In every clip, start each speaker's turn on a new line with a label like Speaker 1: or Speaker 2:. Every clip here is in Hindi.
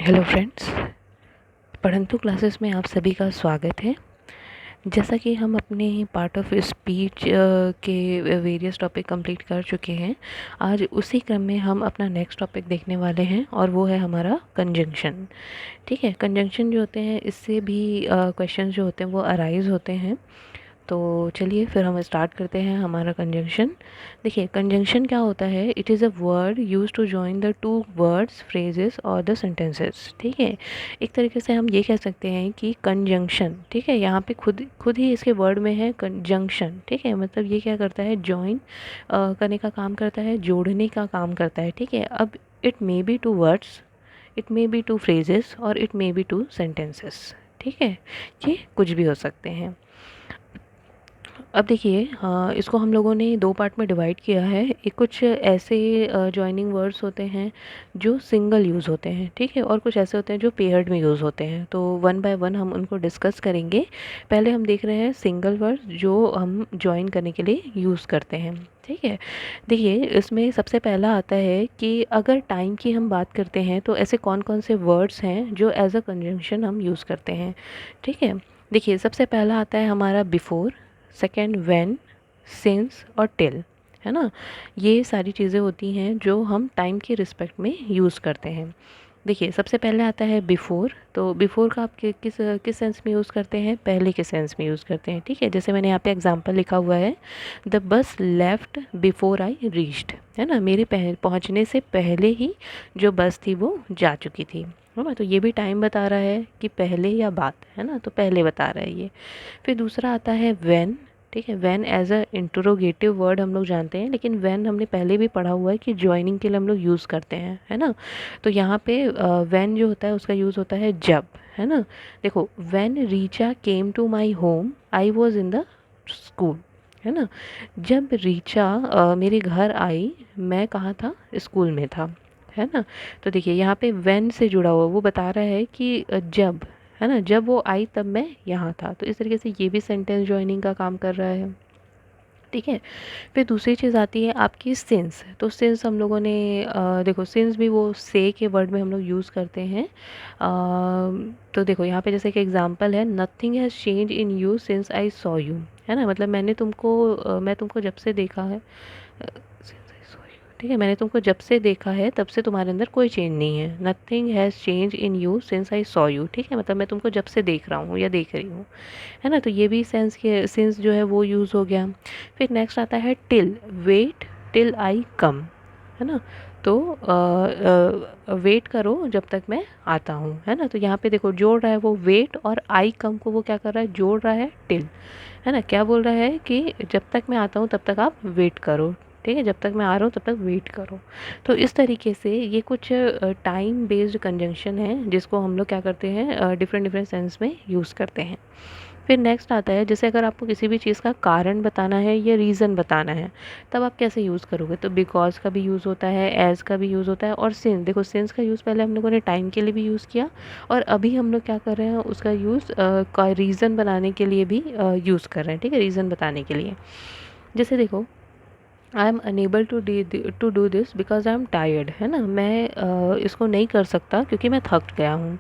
Speaker 1: हेलो फ्रेंड्स, पढ़ंतु क्लासेस में आप सभी का स्वागत है। जैसा कि हम अपने पार्ट ऑफ स्पीच के वेरियस टॉपिक कंप्लीट कर चुके हैं, आज उसी क्रम में हम अपना नेक्स्ट टॉपिक देखने वाले हैं और वो है हमारा कंजंक्शन। ठीक है, कंजंक्शन जो होते हैं इससे भी क्वेश्चंस जो होते हैं वो अराइज होते हैं। तो चलिए फिर हम स्टार्ट करते हैं हमारा कंजंक्शन। देखिए, कंजंक्शन क्या होता है? It is a word use to join the two words, phrases और द सेंटेंसेस। ठीक है, एक तरीके से हम ये कह सकते हैं कि कंजंक्शन, ठीक है, यहाँ पे खुद खुद ही इसके वर्ड में है कंजंक्शन। ठीक है, मतलब ये क्या करता है? जॉइन करने का काम करता है, जोड़ने का काम करता है। ठीक है, अब it may be two words, it may be two phrases और it may be two sentences. ठीक है, ये कुछ भी हो सकते हैं। अब देखिए, इसको हम लोगों ने दो पार्ट में डिवाइड किया है। एक कुछ ऐसे जॉइनिंग वर्ड्स होते हैं जो सिंगल यूज़ होते हैं, ठीक है, और कुछ ऐसे होते हैं जो पेयर्ड में यूज़ होते हैं। तो वन बाय वन हम उनको डिस्कस करेंगे। पहले हम देख रहे हैं सिंगल वर्ड्स जो हम जॉइन करने के लिए यूज़ करते हैं। ठीक है, देखिए इसमें सबसे पहला आता है कि अगर टाइम की हम बात करते हैं तो ऐसे कौन कौन से वर्ड्स हैं जो एज अ कंजंक्शन हम यूज़ करते हैं। ठीक है, देखिए सबसे पहला आता है हमारा बिफोर, सेकेंड व्हेन, सिंस और टिल, है ना। ये सारी चीज़ें होती हैं जो हम टाइम के रिस्पेक्ट में यूज़ करते हैं। देखिए सबसे पहले आता है बिफ़ोर। तो बिफ़ोर का आप किस किस सेंस में यूज़ करते हैं? पहले के सेंस में यूज़ करते हैं। ठीक है, जैसे मैंने यहाँ पे एग्जांपल लिखा हुआ है, the bus left before I reached, है ना, मेरे पहुँचने से पहले ही जो बस थी वो जा चुकी थी, है ना। तो ये भी टाइम बता रहा है कि पहले या बाद, है ना, तो पहले बता रहा है ये। फिर दूसरा आता है व्हेन। ठीक है, when as a interrogative word हम लोग जानते हैं, लेकिन व्हेन हमने पहले भी पढ़ा हुआ है कि ज्वाइनिंग के लिए हम लोग यूज़ करते हैं, है ना। तो यहाँ पे व्हेन जो होता है उसका यूज़ होता है जब, है ना। देखो, when Richa came to my home I was in the school, है ना। जब रीचा मेरे घर आई, मैं कहाँ था? स्कूल में था, है ना। तो देखिए यहाँ पे व्हेन से जुड़ा हुआ वो बता रहा है कि जब, है ना, जब वो आई तब मैं यहाँ था। तो इस तरीके से ये भी सेंटेंस जॉइनिंग का काम कर रहा है। ठीक है, फिर दूसरी चीज़ आती है आपकी सिंस। तो सिंस हम लोगों ने देखो, सिंस भी वो से के वर्ड में हम लोग यूज़ करते हैं। तो देखो यहाँ पे जैसे कि एग्जांपल है, nothing has change in you since I saw you, है ना। मतलब मैं तुमको जब से देखा है, ठीक है, मैंने तुमको जब से देखा है तब से तुम्हारे अंदर कोई चेंज नहीं है। Nothing has change in you since I saw you. ठीक है, मतलब मैं तुमको जब से देख रहा हूँ या देख रही हूँ, है ना। तो ये भी सेंस के सिंस जो है वो यूज़ हो गया। फिर नेक्स्ट आता है टिल, वेट टिल आई कम, है ना। तो वेट करो जब तक मैं आता हूँ, है ना। तो यहाँ पे देखो जोड़ रहा है वो वेट, और आई कम को वो क्या कर रहा है? जोड़ रहा है टिल, है ना। क्या बोल रहा है कि जब तक मैं आता हूँ तब तक आप वेट करो। ठीक है, जब तक मैं आ रहा हूँ तब तक वेट करो। तो इस तरीके से ये कुछ टाइम बेस्ड कंजंक्शन है जिसको हम लोग क्या करते हैं? डिफरेंट डिफरेंट सेंस में यूज़ करते हैं। फिर नेक्स्ट आता है, जैसे अगर आपको किसी भी चीज़ का कारण बताना है या रीज़न बताना है, तब आप कैसे यूज़ करोगे? तो बिकॉज़ का भी यूज़ होता है, एज़ का भी यूज़ होता है, और सिंस। देखो, सिंस का यूज़ पहले हम लोगों ने टाइम के लिए भी यूज़ किया, और अभी हम लोग क्या कर रहे हैं? उसका यूज़ का रीज़न बनाने के लिए भी यूज़ कर रहे हैं। ठीक है, रीज़न बताने के लिए। जैसे देखो, I am unable to do this because I am tired, है ना। मैं इसको नहीं कर सकता क्योंकि मैं थक गया हूँ।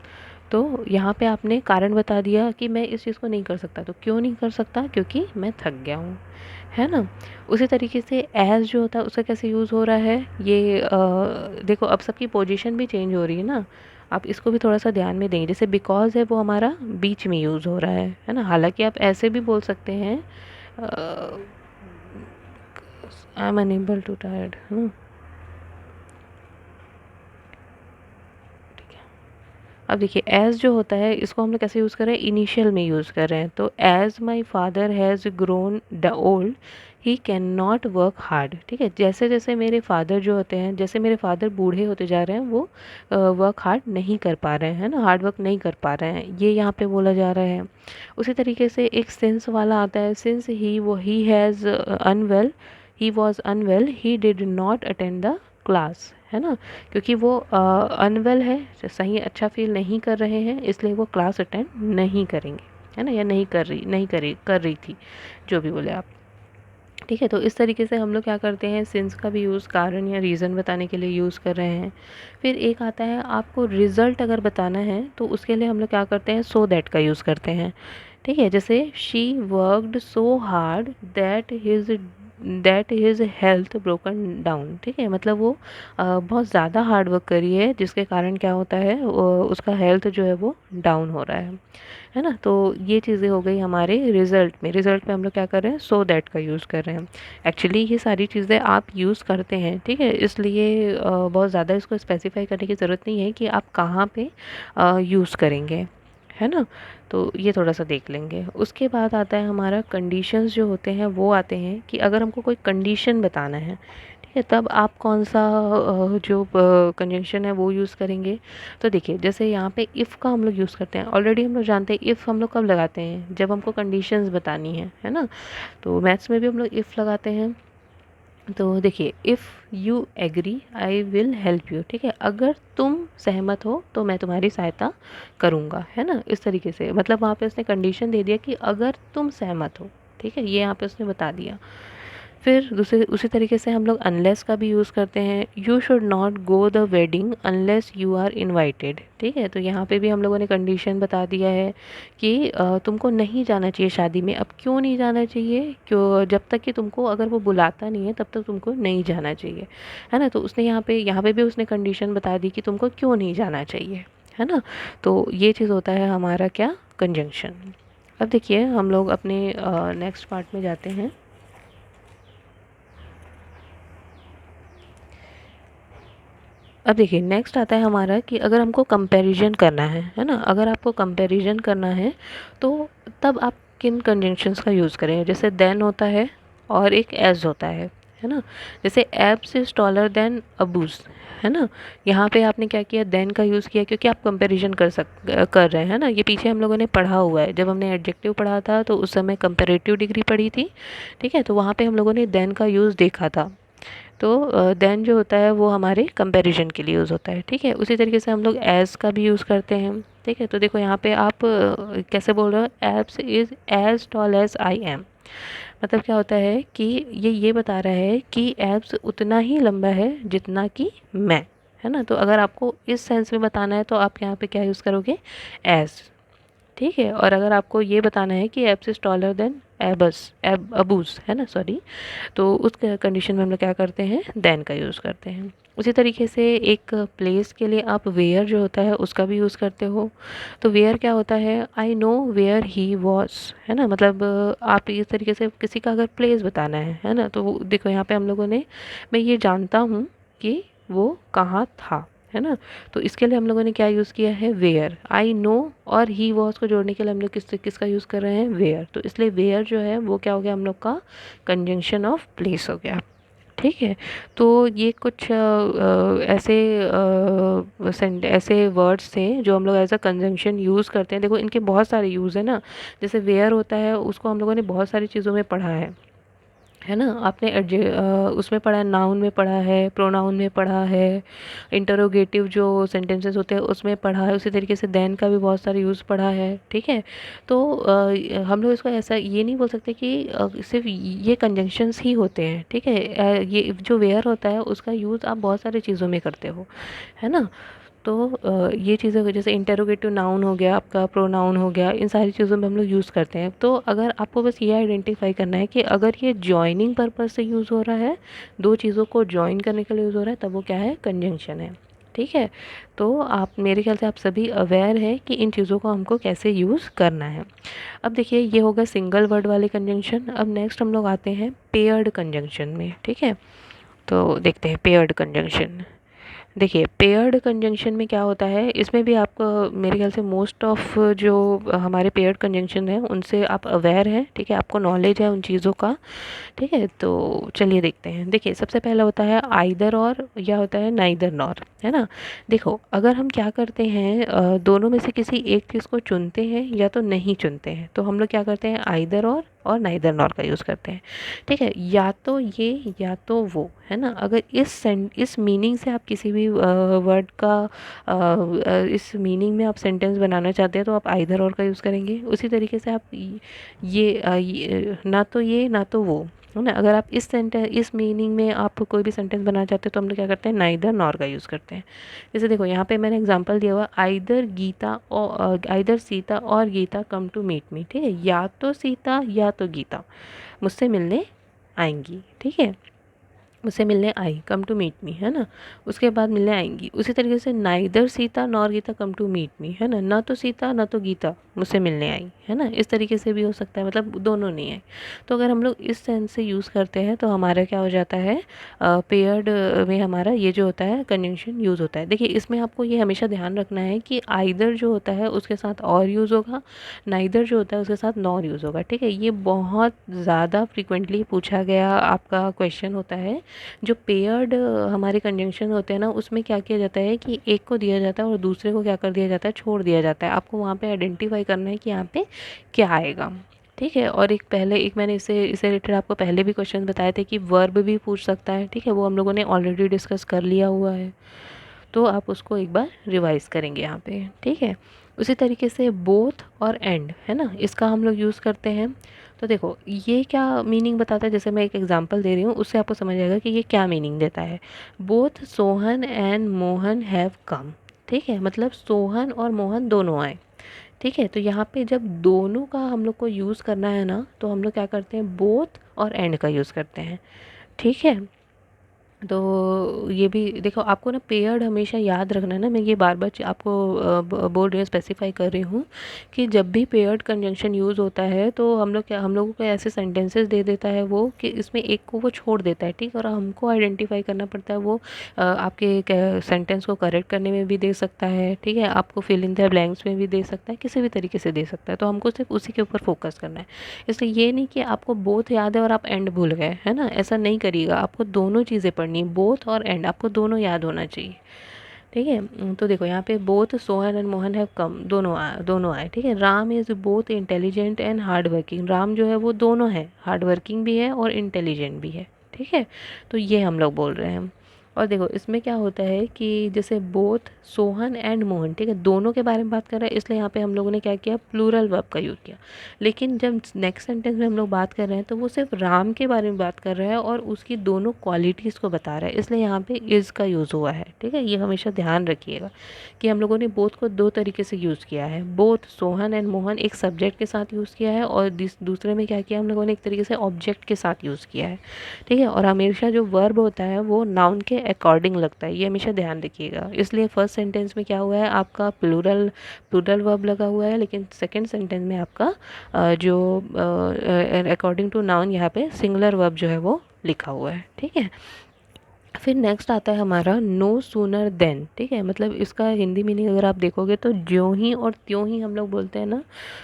Speaker 1: तो यहाँ पे आपने कारण बता दिया कि मैं इस चीज़ को नहीं कर सकता। तो क्यों नहीं कर सकता? क्योंकि मैं थक गया हूँ, है ना। उसी तरीके से एज़ जो होता है उसका कैसे यूज़ हो रहा है? ये देखो, अब सबकी पोजीशन भी चेंज हो रही है ना। आप इसको भी थोड़ा सा ध्यान में देंगे। जैसे बिकॉज़ है वो हमारा बीच में यूज़ हो रहा है ना। हालांकि आप ऐसे भी बोल सकते हैं, आई एम अनेबल टू टायर्ड, है ना। अब देखिए, एज़ जो होता है इसको हम लोग कैसे यूज़ कर रहे हैं? इनिशियल में यूज़ कर रहे हैं। तो as my father has grown the old he can not work hard. ठीक है, जैसे जैसे मेरे फादर जो होते हैं, जैसे मेरे फादर बूढ़े होते जा रहे हैं, वो वर्क हार्ड नहीं कर पा रहे हैं, है ना, हार्ड वर्क नहीं कर पा रहे हैं, ये यहाँ पे बोला जा रहा है। उसी तरीके से एक सिंस वाला आता है, since he has unwell, he was unwell he did not attend the class, है ना। क्योंकि वो अनवेल है, सही अच्छा फील नहीं कर रहे हैं, इसलिए वो क्लास अटेंड नहीं करेंगे, है ना, या नहीं कर रही, नहीं करी कर रही थी, जो भी बोले आप। ठीक है। तो इस तरीके से हम लोग क्या करते हैं, सिंस का भी यूज़ कारण या रीज़न बताने के लिए यूज़ कर रहे हैं। फिर एक आता है आपको रिज़ल्ट अगर बताना है तो उसके लिए हम लोग क्या करते हैं, सो दैट का यूज़ करते हैं। ठीक है, जैसे she worked so hard that his health broken down. ठीक है, मतलब वो बहुत ज़्यादा हार्ड वर्क करी है जिसके कारण क्या होता है, उसका हेल्थ जो है वो डाउन हो रहा है ना। तो ये चीज़ें हो गई हमारे रिज़ल्ट में हम लोग क्या कर रहे हैं, सो दैट का यूज़ कर रहे हैं। एक्चुअली ये सारी चीज़ें आप यूज़ करते हैं, ठीक है, इसलिए बहुत ज़्यादा इसको स्पेसिफाई करने की ज़रूरत नहीं है कि आप कहाँ पे यूज़ करेंगे, है ना। तो ये थोड़ा सा देख लेंगे। उसके बाद आता है हमारा कंडीशंस जो होते हैं वो आते हैं कि अगर हमको कोई कंडीशन बताना है, ठीक है, तब आप कौन सा जो कंजंक्शन है वो यूज़ करेंगे। तो देखिए, जैसे यहाँ पे इफ़ का हम लोग यूज़ करते हैं, ऑलरेडी हम लोग जानते हैं इफ़ हम लोग कब लगाते हैं, जब हमको कंडीशंस बतानी है ना। तो मैथ्स में भी हम लोग इफ़ लगाते हैं। तो देखिए, if you agree I will help you. ठीक है, अगर तुम सहमत हो तो मैं तुम्हारी सहायता करूँगा, है ना। इस तरीके से मतलब वहाँ पे उसने कंडीशन दे दिया कि अगर तुम सहमत हो। ठीक है, ये यहाँ पे उसने बता दिया। फिर दूसरे उसी तरीके से हम लोग अनलेस का भी यूज़ करते हैं। You should not go the wedding unless you are invited. ठीक है, तो यहाँ पे भी हम लोगों ने कंडीशन बता दिया है कि तुमको नहीं जाना चाहिए शादी में। अब क्यों नहीं जाना चाहिए, क्यों, जब तक कि तुमको अगर वो बुलाता नहीं है तब तक तुमको नहीं जाना चाहिए, है ना। तो उसने यहाँ पे भी उसने कंडीशन बता दी कि तुमको क्यों नहीं जाना चाहिए, है ना। तो ये चीज़ होता है हमारा क्या, कंजंक्शन। अब देखिए, हम लोग अपने नेक्स्ट पार्ट में जाते हैं। अब देखिए, नेक्स्ट आता है हमारा कि अगर हमको कंपैरिजन करना है ना। अगर आपको कंपैरिजन करना है तो तब आप किन कंजंक्शंस का यूज़ करें। जैसे देन होता है और एक एज होता है ना। जैसे एब्स इज़ टॉलर देन अबूज, है ना। यहाँ पे आपने क्या किया, देन का यूज़ किया क्योंकि आप कंपैरिजन कर रहे हैं ना। ये पीछे हम लोगों ने पढ़ा हुआ है, जब हमने एडजेक्टिव पढ़ा था तो उस समय कंपैरेटिव डिग्री पढ़ी थी। ठीक है, तो वहाँ पे हम लोगों ने देन का यूज़ देखा था। तो देन जो होता है वो हमारे कंपैरिजन के लिए यूज़ होता है। ठीक है, उसी तरीके से हम लोग एज़ का भी यूज़ करते हैं। ठीक है, तो देखो यहाँ पे आप कैसे बोल रहे हो, Abs is as tall as I am. मतलब क्या होता है कि ये बता रहा है कि एब्स उतना ही लंबा है जितना कि मैं, है ना। तो अगर आपको इस सेंस में बताना है तो आप यहाँ पे क्या यूज़ करोगे, एज। ठीक है, और अगर आपको ये बताना है कि एब्स इज़ टॉलर देन अबूज, है ना, सॉरी, तो उस कंडीशन में हम लोग क्या करते हैं, देन का यूज़ करते हैं। उसी तरीके से एक प्लेस के लिए आप वेयर जो होता है उसका भी यूज़ करते हो। तो वेयर क्या होता है, I know where he was, है ना। मतलब आप इस तरीके से किसी का अगर प्लेस बताना है ना, तो देखो यहाँ पे हम लोगों ने, मैं ये जानता हूँ कि वो कहाँ था, है ना। तो इसके लिए हम लोगों ने क्या यूज़ किया है, वेयर। आई नो और ही वॉज को जोड़ने के लिए हम लोग किसका यूज़ कर रहे हैं, वेयर। तो इसलिए वेयर जो है वो क्या हो गया हम लोग का, कंजंक्शन ऑफ प्लेस हो गया। ठीक है, तो ये कुछ ऐसे वर्ड्स थे जो हम लोग एज अ कंजंक्शन यूज़ करते हैं। देखो, इनके बहुत सारे यूज़ है ना। जैसे वेयर होता है उसको हम लोगों ने बहुत सारी चीज़ों में पढ़ा है ना। आपने उसमें पढ़ा है, नाउन में पढ़ा है, प्रोनाउन में पढ़ा है, इंटरोगेटिव जो सेंटेंसेस होते हैं उसमें पढ़ा है। उसी तरीके से देन का भी बहुत सारे यूज़ पढ़ा है। ठीक है, तो हम लोग इसको ऐसा ये नहीं बोल सकते कि सिर्फ ये कंजंक्शंस ही होते हैं। ठीक है, ये जो वेयर होता है उसका यूज़ आप बहुत सारी चीज़ों में करते हो, है ना। तो ये चीज़ें जैसे इंटेरोगेटिव नाउन हो गया, आपका प्रोनाउन हो गया, इन सारी चीज़ों में हम लोग यूज़ करते हैं। तो अगर आपको बस ये आइडेंटिफाई करना है कि अगर ये जॉइनिंग पर्पस से यूज़ हो रहा है, दो चीज़ों को जॉइन करने के लिए यूज़ हो रहा है, तब वो क्या है, कंजंक्शन है। ठीक है, तो आप, मेरे ख्याल से आप सभी अवेयर हैं कि इन चीज़ों को हमको कैसे यूज़ करना है। अब देखिए, ये होगा सिंगल वर्ड वाले कंजंक्शन। अब नेक्स्ट हम लोग आते हैं पेयर्ड कंजंक्शन में। ठीक है, तो देखते हैं पेयर्ड कंजंक्शन। देखिए, पेयर्ड कंजंक्शन में क्या होता है, इसमें भी आपको मेरे ख्याल से मोस्ट ऑफ जो हमारे पेयर्ड कंजंक्शन है उनसे आप अवेयर हैं। ठीक है, आपको नॉलेज है उन चीज़ों का। ठीक है, तो चलिए देखते हैं। देखिए, सबसे पहला होता है आइदर और, या होता है नाइदर नॉर, है ना। देखो, अगर हम क्या करते हैं, दोनों में से किसी एक चीज़ को चुनते हैं या तो नहीं चुनते हैं, तो हम लोग क्या करते हैं, आइदर और नाइदर नॉर का यूज़ करते हैं। ठीक है, या तो ये या तो वो, है ना। अगर इस मीनिंग से आप किसी भी वर्ड का इस मीनिंग में आप सेंटेंस बनाना चाहते हैं तो आप आइदर और का यूज़ करेंगे। उसी तरीके से आप ना तो ये ना तो वो, है ना। अगर आप इस मीनिंग में आप कोई भी सेंटेंस बनाना चाहते हो तो हम लोग क्या करते हैं, नाइदर नॉर का यूज़ करते हैं। जैसे देखो यहाँ पे मैंने एग्जांपल दिया हुआ, आइदर सीता और Gita come to meet me, ठीक है, या तो सीता या तो गीता मुझसे मिलने आएंगी, ठीक है, मुझसे मिलने आई, कम टू मीट मी, है ना, उसके बाद मिलने आएंगी। उसी तरीके से neither Sita nor Gita come to meet me, है ना तो सीता ना तो गीता मुझसे मिलने आई, है ना, इस तरीके से भी हो सकता है, मतलब दोनों नहीं आए। तो अगर हम लोग इस सेंस से यूज़ करते हैं तो हमारा क्या हो जाता है, पेयर्ड में हमारा ये जो होता है कंजंक्शन यूज़ होता है। देखिए इसमें आपको ये हमेशा ध्यान रखना है कि आइदर जो होता है उसके साथ और यूज़ होगा, नाइदर जो होता है उसके साथ नॉर यूज़ होगा, ठीक है। ये बहुत ज़्यादा फ्रिक्वेंटली पूछा गया आपका क्वेश्चन होता है। जो पेयर्ड हमारे कंजंक्शन होते हैं ना, उसमें क्या किया जाता है कि एक को दिया जाता है और दूसरे को क्या कर दिया जाता है, छोड़ दिया जाता है। आपको वहाँ पे आइडेंटिफाई करना है कि यहाँ पे क्या आएगा, ठीक है। और एक मैंने इससे रिलेटेड आपको पहले भी क्वेश्चन बताए थे कि वर्ब भी पूछ सकता है, ठीक है, वो हम लोगों ने ऑलरेडी डिस्कस कर लिया हुआ है, तो आप उसको एक बार रिवाइज करेंगे यहाँ पे, ठीक है। उसी तरीके से बोथ और एंड, है ना, इसका हम लोग यूज़ करते हैं। तो देखो ये क्या मीनिंग बताता है, जैसे मैं एक एग्जांपल दे रही हूँ उससे आपको समझ आएगा कि ये क्या मीनिंग देता है। Both Sohan and Mohan have come, ठीक है, मतलब सोहन और मोहन दोनों आए, ठीक है। तो यहाँ पे जब दोनों का हम लोग को यूज़ करना है ना, तो हम लोग क्या करते हैं, बोथ और एंड का यूज़ करते हैं, ठीक है। तो ये भी देखो आपको ना पेयर्ड हमेशा याद रखना है ना, मैं ये बार बार आपको बोल रही हूँ, स्पेसिफाई कर रही हूँ कि जब भी पेयर्ड कंजंक्शन यूज़ होता है तो हम लोगों को ऐसे सेंटेंसेस दे देता है वो कि इसमें एक को वो छोड़ देता है, ठीक है, और हमको आइडेंटिफाई करना पड़ता है। वो आपके सेंटेंस को करेक्ट करने में भी दे सकता है, ठीक है, आपको फिल इन द ब्लैंक्स में भी दे सकता है, किसी भी तरीके से दे सकता है। तो हमको सिर्फ उसी के ऊपर फोकस करना है। इसलिए ये नहीं कि आपको बोथ याद है और आप एंड भूल गए, है ना, ऐसा नहीं करिएगा। आपको दोनों चीज़ें पढ़नी, बोथ और एंड, आपको दोनों याद होना चाहिए, ठीक है। तो देखो यहाँ पे both Sohan and Mohan have come, दोनों आए, ठीक है। Ram is both intelligent and hard working, Ram जो है वो दोनों है, हार्ड वर्किंग भी है और इंटेलिजेंट भी है, ठीक है। तो ये हम लोग बोल रहे हैं। और देखो इसमें क्या होता है कि जैसे बोथ सोहन एंड मोहन, ठीक है, दोनों के बारे में बात कर रहे हैं, इसलिए यहाँ पे हम लोगों ने क्या किया, प्लूरल वर्ब का यूज़ किया। लेकिन जब नेक्स्ट सेंटेंस में हम लोग बात कर रहे हैं तो वो सिर्फ राम के बारे में बात कर रहा है और उसकी दोनों क्वालिटीज़ को बता रहा है, इसलिए यहाँ पे इज़ का यूज़ हुआ है, ठीक है। ये हमेशा ध्यान रखिएगा कि हम लोगों ने बोथ को दो तरीके से यूज़ किया है। बोथ सोहन एंड मोहन एक सब्जेक्ट के साथ यूज़ किया है और दूसरे में क्या किया हम लोगों ने, एक तरीके से ऑब्जेक्ट के साथ यूज़ किया है, ठीक है। और हमेशा जो वर्ब होता है वो नाउन के अकॉर्डिंग लगता है, ये हमेशा ध्यान रखिएगा। इसलिए फर्स्ट सेंटेंस में क्या हुआ है, आपका प्लूरल वर्ब लगा हुआ है, लेकिन सेकंड सेंटेंस में आपका जो अकॉर्डिंग टू नाउन यहाँ पे सिंगुलर वर्ब जो है वो लिखा हुआ है, ठीक है। फिर नेक्स्ट आता है हमारा नो सूनर देन, ठीक है, मतलब इसका हिंदी मीनिंग अगर आप देखोगे तो ज्यों ही और त्यों ही हम लोग बोलते हैं ना,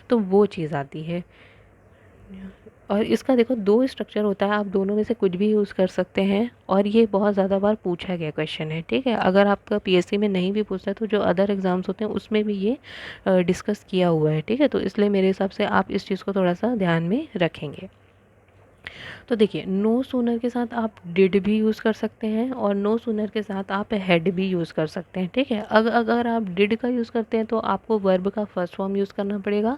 Speaker 1: तो वो चीज़ आती है। और इसका देखो दो स्ट्रक्चर होता है, आप दोनों में से कुछ भी यूज़ कर सकते हैं, और ये बहुत ज़्यादा बार पूछा गया क्वेश्चन है, ठीक है। अगर आपका पीएससी में नहीं भी पूछता है तो जो अदर एग्ज़ाम्स होते हैं उसमें भी ये डिस्कस किया हुआ है, ठीक है। तो इसलिए मेरे हिसाब से आप इस चीज़ को थोड़ा सा ध्यान में रखेंगे। तो देखिए नो सूनर के साथ आप डिड भी यूज़ कर सकते हैं और नो सूनर के साथ आप हैड भी यूज़ कर सकते हैं, ठीक है। अगर आप डिड का यूज़ करते हैं तो आपको वर्ब का फर्स्ट फॉर्म यूज़ करना पड़ेगा,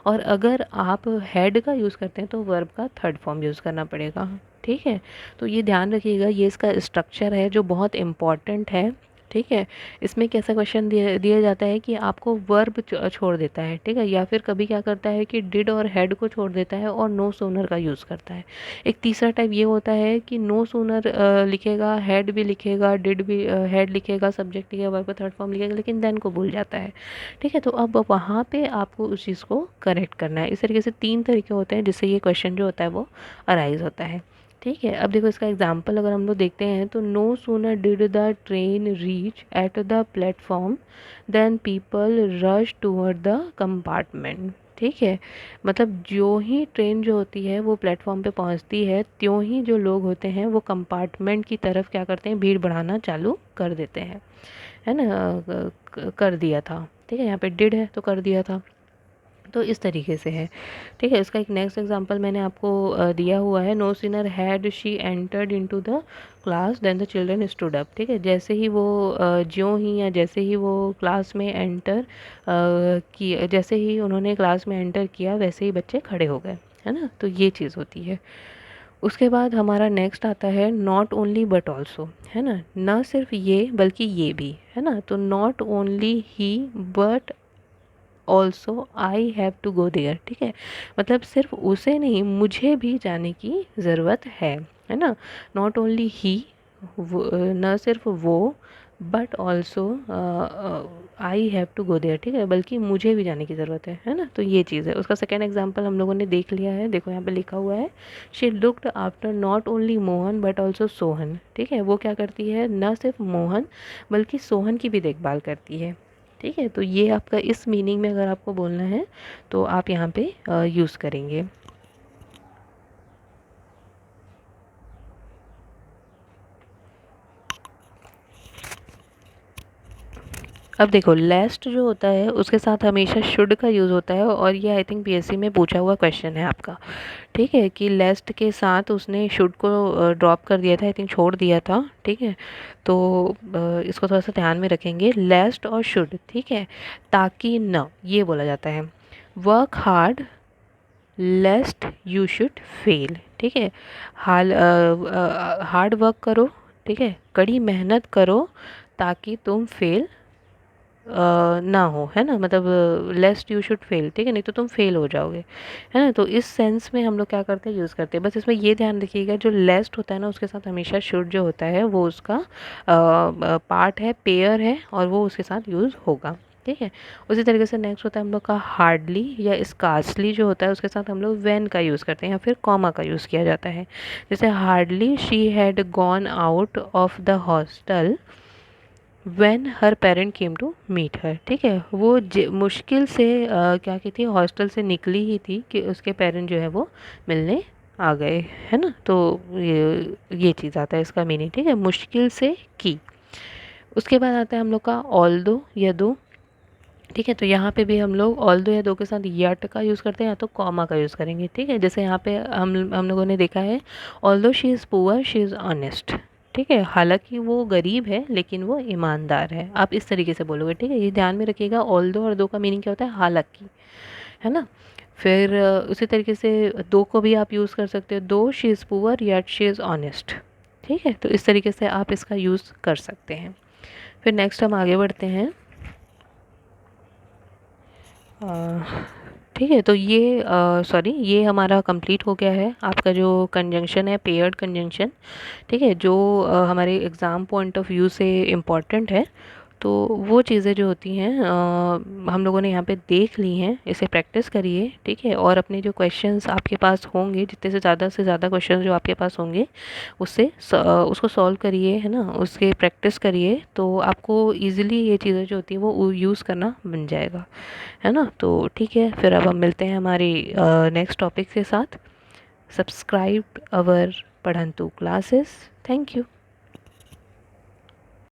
Speaker 1: और अगर आप हैड का यूज़ करते हैं तो वर्ब का थर्ड फॉर्म यूज़ करना पड़ेगा, ठीक है। तो ये ध्यान रखिएगा, ये इसका स्ट्रक्चर है जो बहुत इम्पॉर्टेंट है, ठीक है। इसमें कैसा क्वेश्चन दिया जाता है कि आपको वर्ब छोड़ देता है, ठीक है, या फिर कभी क्या करता है कि डिड और हैड को छोड़ देता है और नो सूनर का यूज़ करता है। एक तीसरा टाइप ये होता है कि नो सूनर लिखेगा, हैड भी लिखेगा, डिड भी, हैड लिखेगा, सब्जेक्ट लिखेगा, वर्ब का थर्ड फॉर्म लिखेगा, लेकिन देन को भूल जाता है, ठीक है। तो अब वहाँ पे आपको उस चीज़ को करेक्ट करना है। इस तरीके से तीन तरीके होते हैं जिससे ये क्वेश्चन जो होता है वो अराइज होता है, ठीक है। अब देखो इसका एग्जाम्पल अगर हम लोग देखते हैं तो no sooner did the train reach at the platform then people rush toward the compartment, ठीक है। मतलब जो ही ट्रेन जो होती है वो प्लेटफॉर्म पे पहुंचती है, त्यों ही जो लोग होते हैं वो कंपार्टमेंट की तरफ क्या करते हैं, भीड़ बढ़ाना चालू कर देते हैं, है ना, कर दिया था, ठीक है। यहाँ पे डिड है तो कर दिया था, तो इस तरीके से है, ठीक है। इसका एक नेक्स्ट एग्जांपल मैंने आपको दिया हुआ है, no sooner had she entered into the class then the children stood up, ठीक है। जैसे ही वो ज्यों ही या जैसे ही वो क्लास में एंटर किया, जैसे ही उन्होंने क्लास में एंटर किया वैसे ही बच्चे खड़े हो गए, है ना, तो ये चीज़ होती है। उसके बाद हमारा नेक्स्ट आता है नॉट ओनली बट ऑल्सो, है ना, ना सिर्फ ये बल्कि ये भी, है ना। तो not only he but also I have to go there, ठीक है, मतलब सिर्फ उसे नहीं मुझे भी जाने की ज़रूरत है ना। नॉट ओनली ही, न सिर्फ वो, but also I have to go there, ठीक है, बल्कि मुझे भी जाने की ज़रूरत है ना। तो ये चीज़ है। उसका सेकेंड एग्जाम्पल हम लोगों ने देख लिया है, देखो यहाँ पे लिखा हुआ है she looked after not only Mohan but also Sohan, ठीक है, वो क्या करती है, न सिर्फ मोहन बल्कि सोहन की भी देखभाल करती है, ठीक है। तो ये आपका इस मीनिंग में अगर आपको बोलना है तो आप यहाँ पे यूज़ करेंगे। अब देखो लेस्ट जो होता है उसके साथ हमेशा शुड का यूज़ होता है, और ये आई थिंक पीएससी में पूछा हुआ क्वेश्चन है आपका, ठीक है, कि लेस्ट के साथ उसने शुड को ड्रॉप कर दिया था, आई थिंक छोड़ दिया था, ठीक है। तो इसको थोड़ा सा ध्यान में रखेंगे, लेस्ट और शुड, ठीक है, ताकि न, ये बोला जाता है। Work hard लेस्ट you should fail, ठीक है, हार्ड वर्क करो, ठीक है, कड़ी मेहनत करो ताकि तुम फेल ना हो, है ना, मतलब लेस्ट यू शुड फेल, ठीक है, नहीं तो तुम फेल हो जाओगे, है ना। तो इस सेंस में हम लोग क्या करते हैं, यूज़ करते हैं। बस इसमें ये ध्यान रखिएगा जो लेस्ट होता है ना उसके साथ हमेशा शुड जो होता है वो उसका पार्ट है, पेयर है, और वो उसके साथ यूज़ होगा, ठीक है। उसी तरीके से नेक्स्ट होता है हम लोग का हार्डली या स्कार्सली जो होता है उसके साथ हम लोग व्हेन का यूज़ करते हैं या फिर कॉमा का यूज़ किया जाता है। जैसे hardly she had gone out of the hostel when her parent came to meet her, ठीक है, वो मुश्किल से क्या की थी, हॉस्टल से निकली ही थी कि उसके पेरेंट जो है वो मिलने आ गए, है ना। तो ये चीज़ आता है इसका मीनिंग, ठीक है, मुश्किल से की। उसके बाद आता है हम लोग का ऑल दो या दो, ठीक है। तो यहाँ पे भी हम लोग ऑल दो या दो के साथ यट का यूज़ करते हैं या तो कॉमा का यूज़ करेंगे, ठीक है। जैसे यहाँ पे हम लोगों ने देखा है ऑल दो she is poor she is honest, ठीक है, हालांकि वो गरीब है लेकिन वो ईमानदार है, आप इस तरीके से बोलोगे, ठीक है। ये ध्यान में रखिएगा, ऑल दो और दो का मीनिंग क्या होता है, हालांकि, है ना। फिर उसी तरीके से दो को भी आप यूज़ कर सकते हो, दो she is poor yet she is honest, ठीक है। तो इस तरीके से आप इसका यूज़ कर सकते हैं। फिर नेक्स्ट हम आगे बढ़ते हैं। ठीक है, तो ये सॉरी ये हमारा कंप्लीट हो गया है आपका जो कंजंक्शन है, पेयर्ड कंजंक्शन, ठीक है, जो हमारे एग्ज़ाम पॉइंट ऑफ व्यू से इम्पॉर्टेंट है। तो वो चीज़ें जो होती हैं हम लोगों ने यहाँ पे देख ली हैं, इसे प्रैक्टिस करिए, ठीक है। और अपने जो क्वेश्चंस आपके पास होंगे, जितने से ज़्यादा क्वेश्चंस जो आपके पास होंगे उसको सॉल्व करिए, है ना, उसके प्रैक्टिस करिए, तो आपको इजीली ये चीज़ें जो होती हैं वो यूज़ करना बन जाएगा, है ना। तो ठीक है, फिर अब हम मिलते हैं हमारी नेक्स्ट टॉपिक के साथ। Subscribe our Padhantu classes. Thank you.